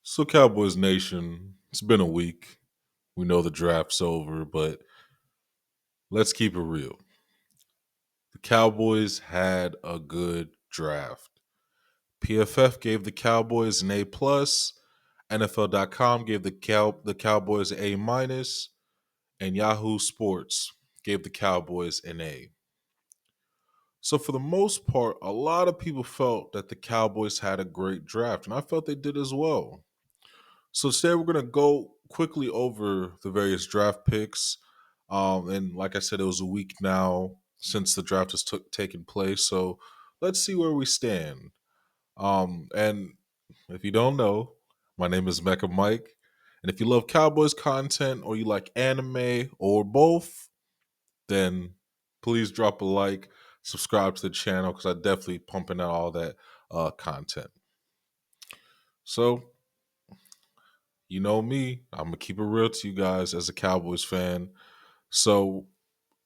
So, Cowboys Nation, it's been a week. We know the draft's over, but let's keep it real. The Cowboys had a good draft. PFF gave the Cowboys an A plus, NFL.com gave the Cowboys an A minus, and Yahoo Sports gave the Cowboys an A. So for the most part, a lot of people felt that the Cowboys had a great draft, and I felt they did as well. So today we're gonna go quickly over the various draft picks. And like I said, it was a week now since the draft has taken place. So let's see where we stand. And if you don't know, my name is Mecca Mike. And if you love Cowboys content or you like anime or both, then please drop a like, subscribe to the channel because I definitely pumping out all that content. So you know me, I'm gonna keep it real to you guys as a Cowboys fan. So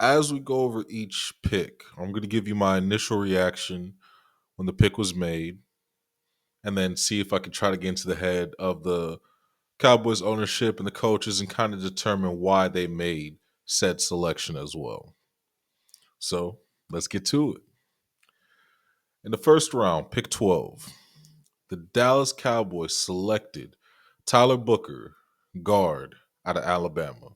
as we go over each pick, I'm gonna give you my initial reaction when the pick was made, and then see if I can try to get into the head of the Cowboys ownership and the coaches and kind of determine why they made said selection as well. So let's get to it. In the first round, pick 12, the Dallas Cowboys selected Tyler Booker, guard out of Alabama.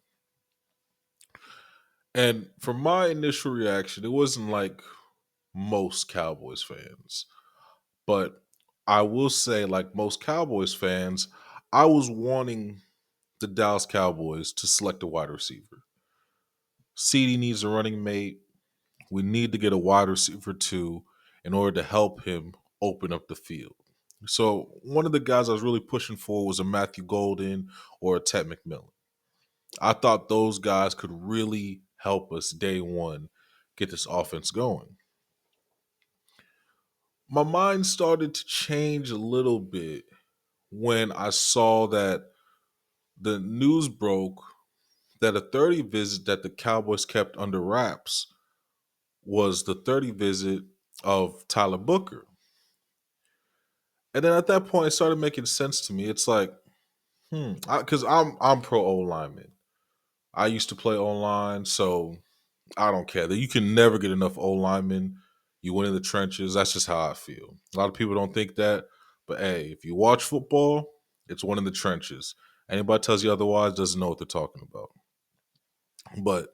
And from my initial reaction, it wasn't like most Cowboys fans. But I will say, like most Cowboys fans, I was wanting the Dallas Cowboys to select a wide receiver. CD needs a running mate. We need to get a wide receiver too in order to help him open up the field. So one of the guys I was really pushing for was a Matthew Golden or a Ted McMillan. I thought those guys could really help us day one get this offense going. My mind started to change a little bit when I saw that the news broke that a 30 visit that the Cowboys kept under wraps was the 30 visit of Tyler Booker. And then at that point, it started making sense to me. It's like, because I'm pro O lineman. I used to play O line, so I don't care that you can never get enough O linemen. You win in the trenches. That's just how I feel. A lot of people don't think that, but hey, if you watch football, it's one in the trenches. Anybody tells you otherwise doesn't know what they're talking about. But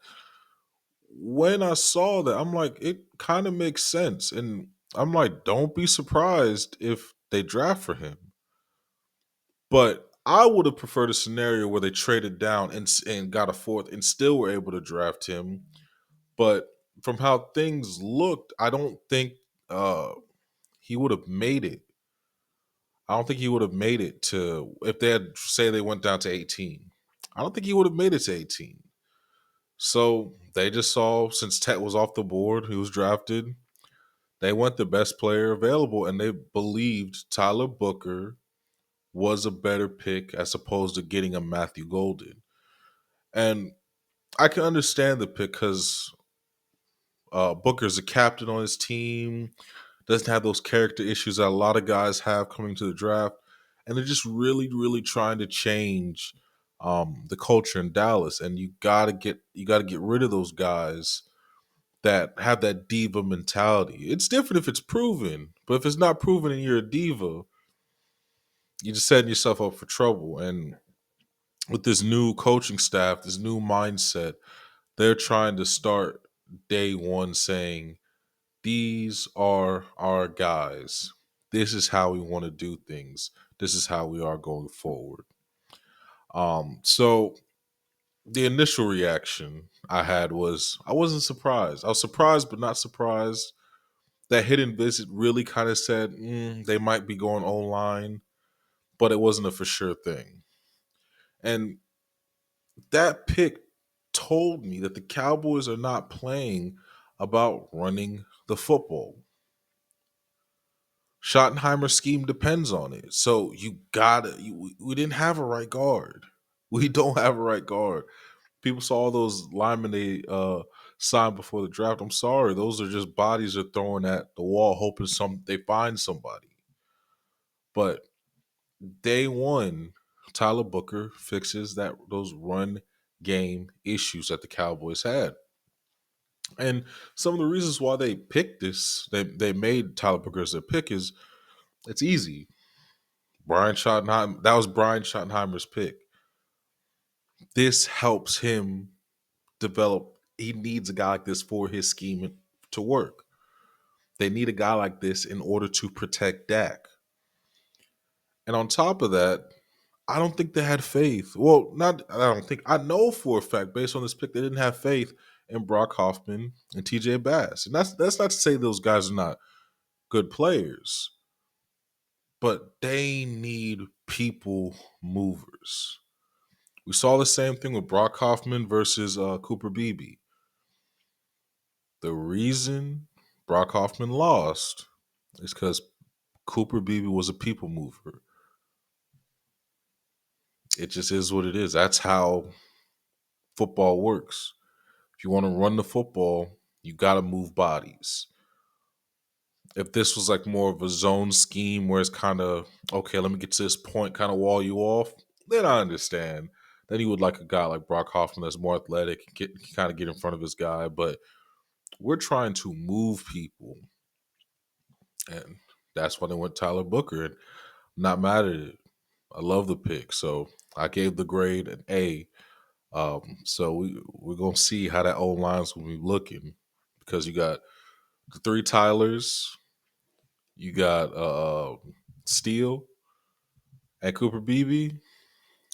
when I saw that, I'm like, it kind of makes sense, and I'm like, don't be surprised if they draft for him. But I would have preferred a scenario where they traded down and got a fourth and still were able to draft him. But from how things looked, I don't think uh, he would have made it. I don't think he would have made it to if they had say they went down to 18. I don't think he would have made it to 18. So they just saw since Tet was off the board, he was drafted. They went the best player available, and they believed Tyler Booker was a better pick as opposed to getting a Matthew Golden. And I can understand the pick because Booker's a captain on his team, doesn't have those character issues that a lot of guys have coming to the draft, and they're just really, really trying to change the culture in Dallas. And you gotta get rid of those guys that have that diva mentality. It's different if it's proven, but if it's not proven and you're a diva, you're just setting yourself up for trouble. And with this new coaching staff, this new mindset, they're trying to start day one saying, these are our guys. This is how we want to do things. This is how we are going forward. So the initial reaction I had was I wasn't surprised. I was surprised, but not surprised. That hidden visit really kind of said they might be going online, but it wasn't a for sure thing. And that pick told me that the Cowboys are not playing about running the football. Schottenheimer's scheme depends on it. So we didn't have a right guard. We don't have a right guard. People saw all those linemen they signed before the draft. I'm sorry, those are just bodies they're throwing at the wall, hoping they find somebody. But Day one, Tyler Booker fixes those run game issues that the Cowboys had. And some of the reasons why they picked this, they made Tyler Booker as their pick is it's easy. Brian Schottenheimer, that was Brian Schottenheimer's pick. This helps him develop. He needs a guy like this for his scheme to work. They need a guy like this in order to protect Dak. And on top of that, I don't think they had faith. Well, not I don't think I know for a fact based on this pick they didn't have faith in Brock Hoffman and TJ Bass. And that's not to say those guys are not good players, but they need people movers. We saw the same thing with Brock Hoffman versus Cooper Beebe. The reason Brock Hoffman lost is because Cooper Beebe was a people mover. It just is what it is. That's how football works. If you want to run the football, you got to move bodies. If this was like more of a zone scheme where it's kind of, okay, let me get to this point, kind of wall you off, then I understand. Then you would like a guy like Brock Hoffman that's more athletic, kind of get in front of his guy. But we're trying to move people. And that's why they went Tyler Booker. And I'm not mad at it. I love the pick. So I gave the grade an A. So we're gonna see how that old line's gonna be looking because you got the three Tylers, you got Steele and Cooper Beebe.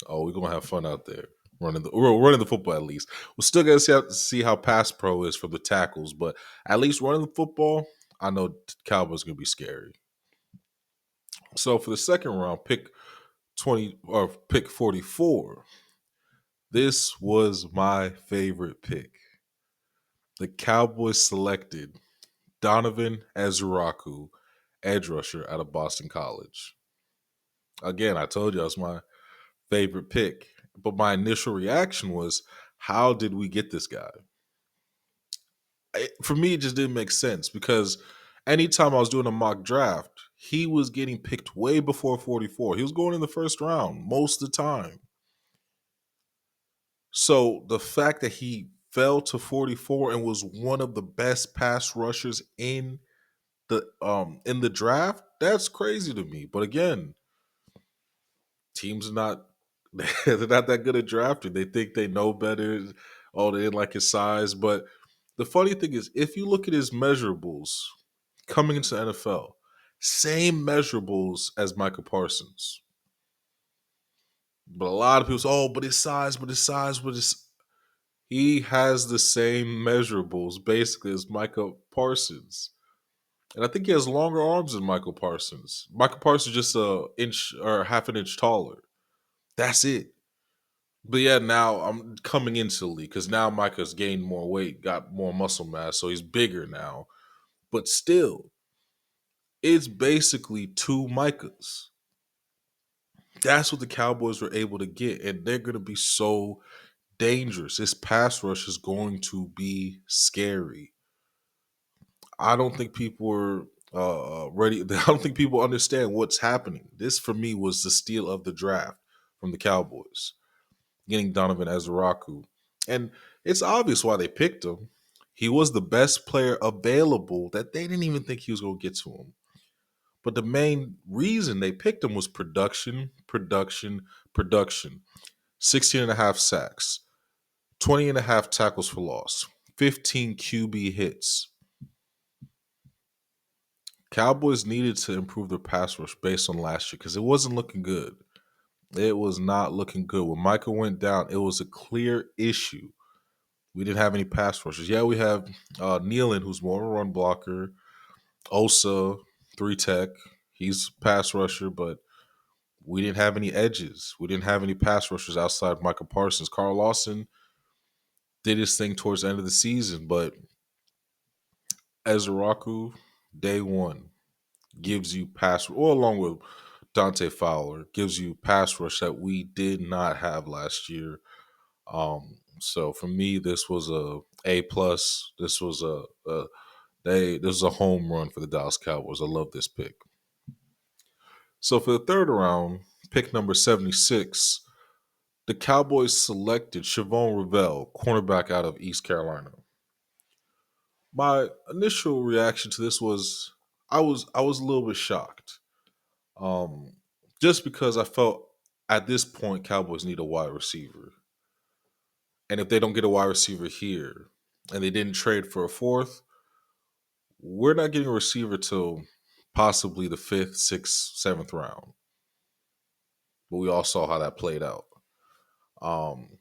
Oh, we're gonna have fun out there we're running the football at least. We're still gonna see how pass pro is for the tackles, but at least running the football, I know Cowboys gonna be scary. So for the second round, pick 20 or pick 44. This was my favorite pick. The Cowboys selected Donovan Ezeiruaku, edge rusher out of Boston College. Again, I told you that was my favorite pick. But my initial reaction was, how did we get this guy? For me, it just didn't make sense because anytime I was doing a mock draft, he was getting picked way before 44. He was going in the first round most of the time. So the fact that he fell to 44 and was one of the best pass rushers in the draft, that's crazy to me. But again, teams are not they're not that good at drafting. They think they know better. Oh, they didn't like his size. But the funny thing is, if you look at his measurables coming into the NFL, same measurables as Michael Parsons. But a lot of people say, oh, but his size, but his size, but his he has the same measurables basically as Michael Parsons. And I think he has longer arms than Michael Parsons. Michael Parsons just a inch or half an inch taller. That's it. But yeah, now I'm coming into the league because now Micah's gained more weight, got more muscle mass, so he's bigger now. But still, it's basically two Micahs. That's what the Cowboys were able to get, and they're going to be so dangerous. This pass rush is going to be scary. I don't think people are ready. I don't think people understand what's happening. This, for me, was the steal of the draft from the Cowboys, getting Donovan Ezeiruaku. And it's obvious why they picked him. He was the best player available that they didn't even think he was going to get to him. But the main reason they picked him was production, production, production. 16 and a half sacks, 20 and a half tackles for loss, 15 QB hits. Cowboys needed to improve their pass rush based on last year because it wasn't looking good. It was not looking good. When Michael went down, it was a clear issue. We didn't have any pass rushers. Yeah, we have Nealon, who's more of a run blocker. Osa, 3 tech. He's a pass rusher, but we didn't have any edges. We didn't have any pass rushers outside of Michael Parsons. Carl Lawson did his thing towards the end of the season, but Ezeiruaku, day one, gives you pass, or along with Dante Fowler, gives you pass rush that we did not have last year. So for me, this was a plus. This was this was a home run for the Dallas Cowboys. I love this pick. So for the third round, pick number 76, the Cowboys selected Shavon Revel, cornerback out of East Carolina. My initial reaction to this was I was a little bit shocked. Um, just because I felt at this point Cowboys need a wide receiver. And if they don't get a wide receiver here and they didn't trade for a fourth, we're not getting a receiver till possibly the fifth, sixth, seventh round. But we all saw how that played out. Um,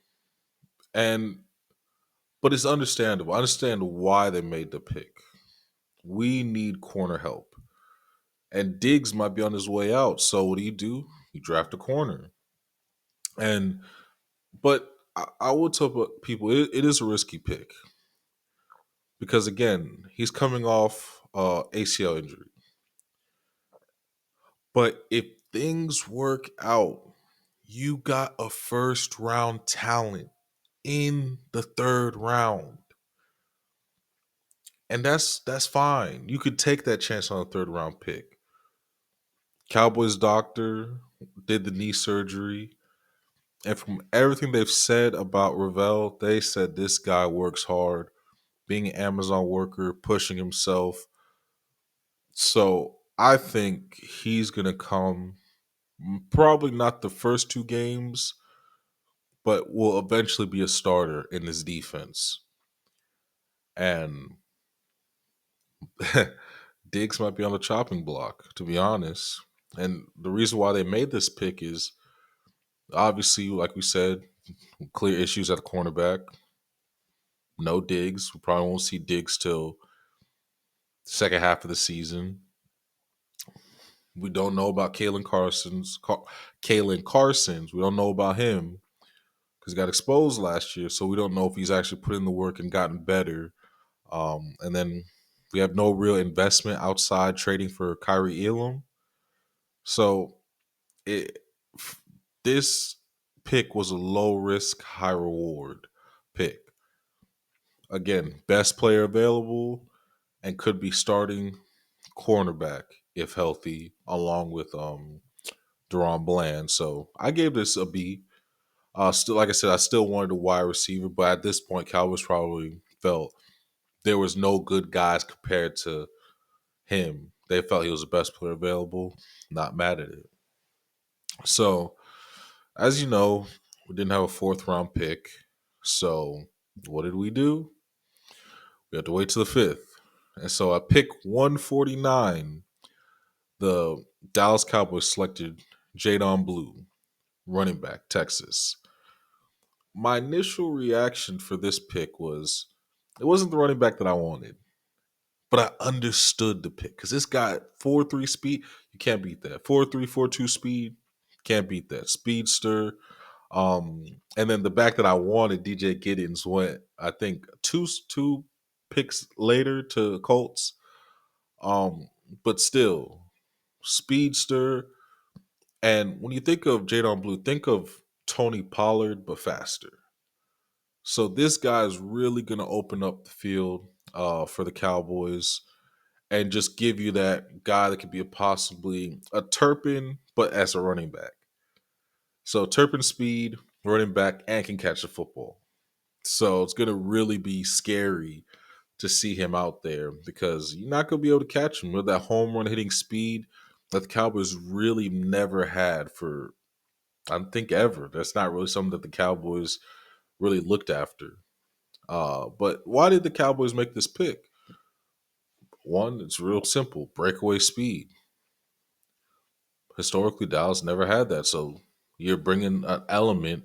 and but it's understandable. I understand why they made the pick. We need corner help. And Diggs might be on his way out. So what do? You draft a corner. And but I will tell people it is a risky pick because again he's coming off ACL injury. But if things work out, you got a first round talent in the third round. And that's fine. You could take that chance on a third round pick. Cowboys doctor did the knee surgery. And from everything they've said about Ravel, they said this guy works hard, being an Amazon worker, pushing himself. So I think he's going to come, probably not the first two games, but will eventually be a starter in this defense. And Diggs might be on the chopping block, to be honest. And the reason why they made this pick is obviously, like we said, clear issues at the cornerback. No Diggs. We probably won't see Diggs till second half of the season. We don't know about Kalen Carsons. We don't know about him because he got exposed last year. So we don't know if he's actually put in the work and gotten better. And then we have no real investment outside trading for Kyrie Elam. So it this pick was a low risk, high reward pick. Again, best player available and could be starting cornerback if healthy, along with Deron Bland. So I gave this a B. Still, like I said, I still wanted a wide receiver, but at this point, Cowboys probably felt there was no good guys compared to him. They felt he was the best player available. Not mad at it. So, as you know, we didn't have a fourth round pick. So, what did we do? We had to wait to the fifth. And so at pick 149, the Dallas Cowboys selected Jadon Blue, running back, Texas. My initial reaction for this pick was it wasn't the running back that I wanted, but I understood the pick because this guy 4.3 speed, you can't beat that. 4.3, 4.2 speed, can't beat that. Speedster. And then the back that I wanted, DJ Giddens, went I think two picks later to Colts. But still, speedster. And when you think of Jadon Blue, think of Tony Pollard, but faster. So this guy is really going to open up the field for the Cowboys and just give you that guy that could be possibly a Turpin, but as a running back. So Turpin speed, running back, and can catch the football. So it's going to really be scary to see him out there because you're not going to be able to catch him with that home run hitting speed that the Cowboys really never had for, I don't think, ever. That's not really something that the Cowboys really looked after. But why did the Cowboys make this pick? One, it's real simple breakaway speed. Historically, Dallas never had that. So you're bringing an element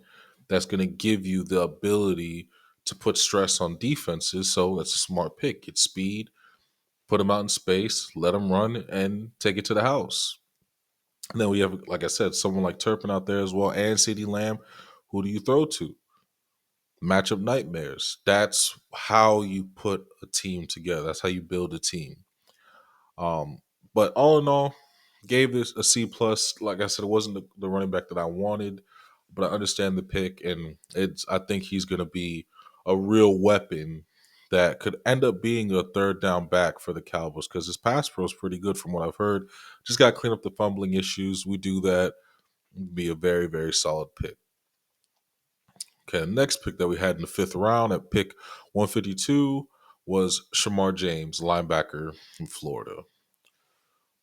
that's going to give you the ability to put stress on defenses. So that's a smart pick. Get speed, put them out in space, let them run, and take it to the house. And then we have, like I said, someone like Turpin out there as well, and CeeDee Lamb. Who do you throw to? Matchup nightmares. That's how you put a team together. That's how you build a team. Um, but all in all, gave this a C plus. Like I said, it wasn't the running back that I wanted, but I understand the pick, and it's. I think he's going to be a real weapon that could end up being a third down back for the Cowboys because his pass pro is pretty good from what I've heard. Just got to clean up the fumbling issues. We do that. Be a very, very solid pick. Okay, the next pick that we had in the fifth round at pick 152 was Shamar James, linebacker from Florida.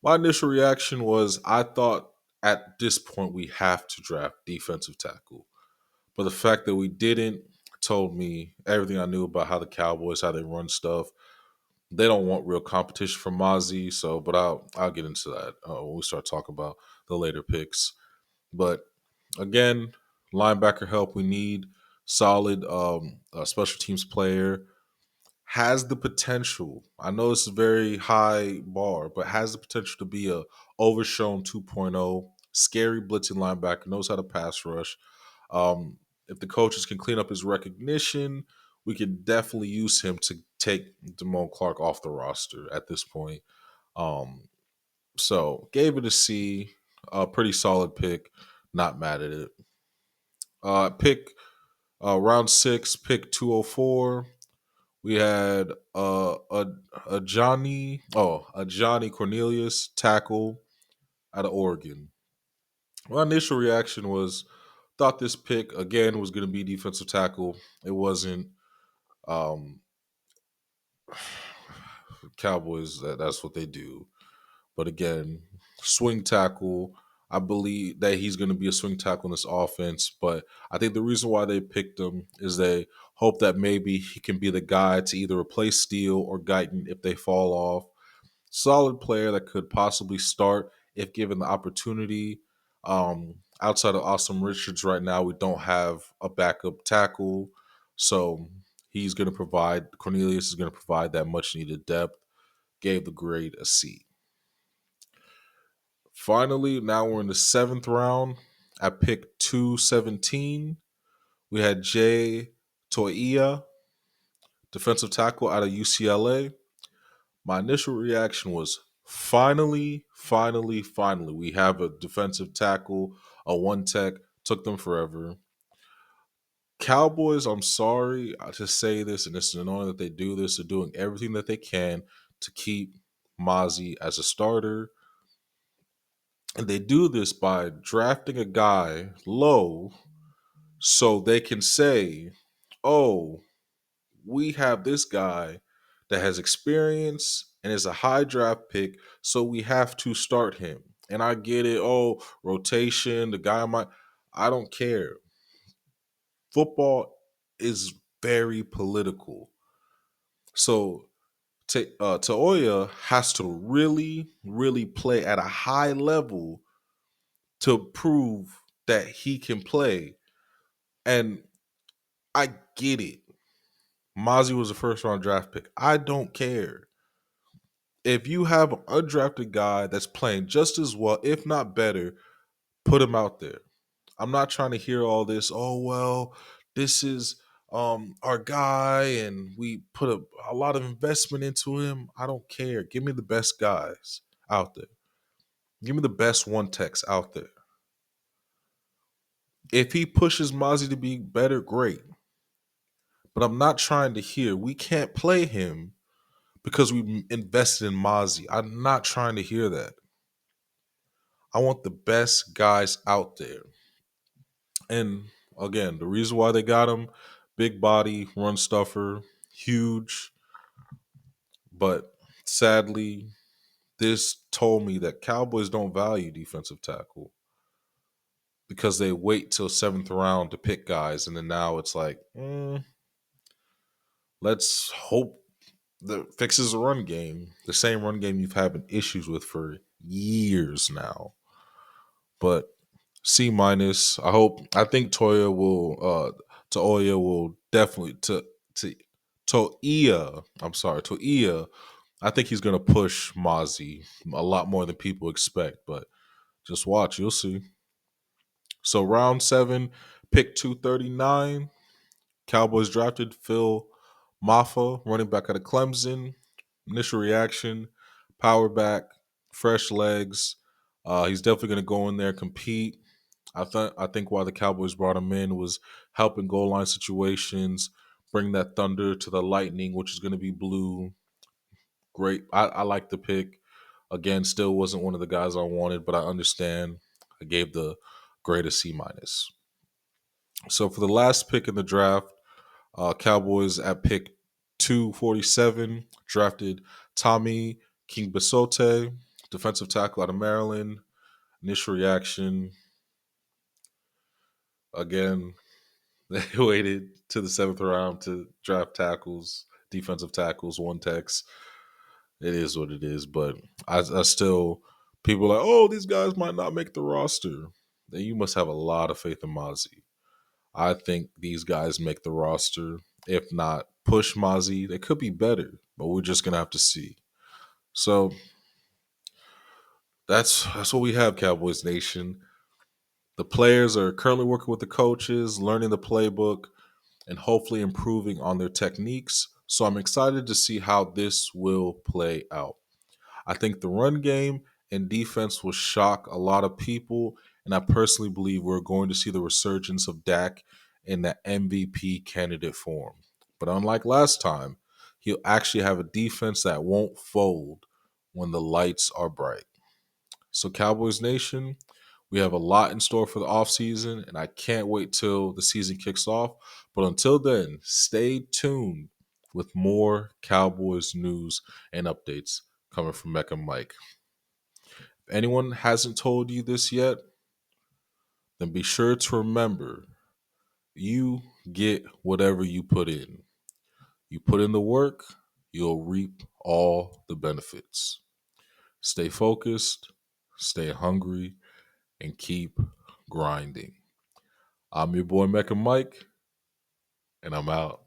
My initial reaction was I thought at this point we have to draft defensive tackle. But the fact that we didn't told me everything I knew about how the Cowboys, how they run stuff. They don't want real competition from Mozzie, so but I'll get into that when we start talking about the later picks. But again, linebacker help we need. Solid special teams player has the potential. I know it's a very high bar, but has the potential to be a overshown 2.0, scary blitzing linebacker, knows how to pass rush. Um, if the coaches can clean up his recognition, we could definitely use him to take Damone Clark off the roster at this point. Um, so gave it a C, a pretty solid pick. Not mad at it. Pick round six, pick 204. We had a Johnny Cornelius tackle out of Oregon. My initial reaction was thought this pick again was going to be defensive tackle. It wasn't. Um, Cowboys, that's what they do. But again, swing tackle. I believe that he's going to be a swing tackle in this offense. But I think the reason why they picked him is they hope that maybe he can be the guy to either replace Steele or Guyton if they fall off. Solid player that could possibly start if given the opportunity. Outside of Austin Richards right now, we don't have a backup tackle. So he's going to provide, Cornelius is going to provide that much needed depth. Gave the grade a C. Finally, now we're in the seventh round. I picked 217. We had Jay Toia, defensive tackle out of UCLA. My initial reaction was finally, finally, finally, we have a defensive tackle, a one tech. Took them forever. Cowboys, I'm sorry to say this, and it's annoying that they do this. They're doing everything that they can to keep Mozzie as a starter. And they do this by drafting a guy low so they can say, oh, we have this guy that has experience and is a high draft pick, so we have to start him. And I get it. Oh, rotation, the guy might. I don't care. Football is very political. So Taoya has to really, really play at a high level to prove that he can play. And I get it. Mozzie was a first round draft pick. I don't care. If you have an undrafted guy that's playing just as well, if not better, put him out there. I'm not trying to hear all this, oh, well, this is our guy and we put a lot of investment into him. I don't care. Give me the best guys out there. Give me the best one techs out there. If he pushes Mozzie to be better, great. But I'm not trying to hear we can't play him because we invested in Mozzie. I'm not trying to hear that. I want the best guys out there. And again, the reason why they got him, big body, run stuffer, huge. But sadly, this told me that Cowboys don't value defensive tackle because they wait till seventh round to pick guys, and then now it's like, let's hope that fixes the run game. The same run game you've had issues with for years now. But C minus. I think Toya will definitely to Toia. I'm sorry, Toia. I think he's gonna push Mozzie a lot more than people expect, but just watch, you'll see. So round seven, pick 239. Cowboys drafted Phil Maffa, running back out of Clemson. Initial reaction, power back, fresh legs. He's definitely going to go in there and compete. I think why the Cowboys brought him in was helping goal line situations, bring that thunder to the lightning, which is going to be blue. Great. I like the pick. Again, still wasn't one of the guys I wanted, but I understand. I gave grade a C minus. So for the last pick in the draft, Cowboys at pick 247 drafted Tommy Akingbesote, defensive tackle out of Maryland. Initial reaction, again, they waited to the seventh round to draft tackles, defensive tackles, one techs. It is what it is, but I still, people are like, oh, these guys might not make the roster. Then you must have a lot of faith in Mozzie. I think these guys make the roster. If not, push Mozzie. They could be better, but we're just gonna have to see. So that's what we have, Cowboys Nation. The players are currently working with the coaches, learning the playbook, and hopefully improving on their techniques. So I'm excited to see how this will play out. I think the run game and defense will shock a lot of people, and I personally believe we're going to see the resurgence of Dak in the MVP candidate form. But unlike last time, he'll actually have a defense that won't fold when the lights are bright. So, Cowboys Nation, we have a lot in store for the offseason, and I can't wait till the season kicks off. But until then, stay tuned with more Cowboys news and updates coming from Mecca Mike. If anyone hasn't told you this yet, then be sure to remember you get whatever you put in. You put in the work, you'll reap all the benefits. Stay focused, stay hungry, and keep grinding. I'm your boy Mecca Mike, and I'm out.